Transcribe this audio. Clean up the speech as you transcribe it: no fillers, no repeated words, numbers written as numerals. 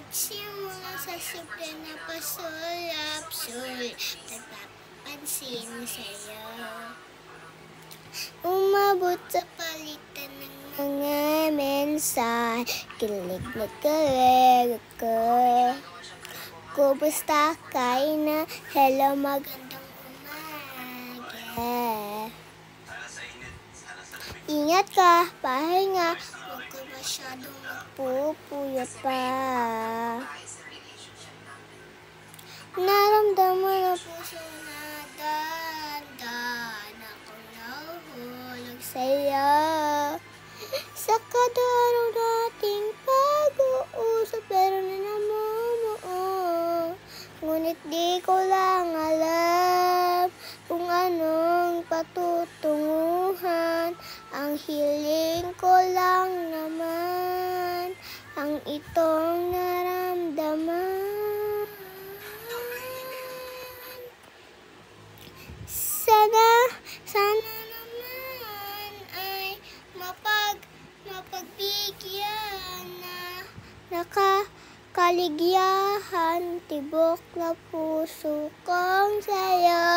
Simula sa simple na pasulap-sul, nagpapansin sa'yo. Umabot sa palitan ng mga mensahe, kilig na kilig ako. Kumusta ka na? Hello, magandang umaga. Ingat ka, pahinga, huwag ka masyadong magpupuyat pa. Naramdaman ang puso na dahan-dahan akong nahuhulog sa'yo. Sa kada araw nating pag-uusap, pero na namumuo. Ngunit di ko lang alam kung anong patutunguhan. Ang hiling ko lang naman ang itong naramdaman. Sana naman ay mapagbigyan na nakakaligyahan, tibok na puso kong sa'yo.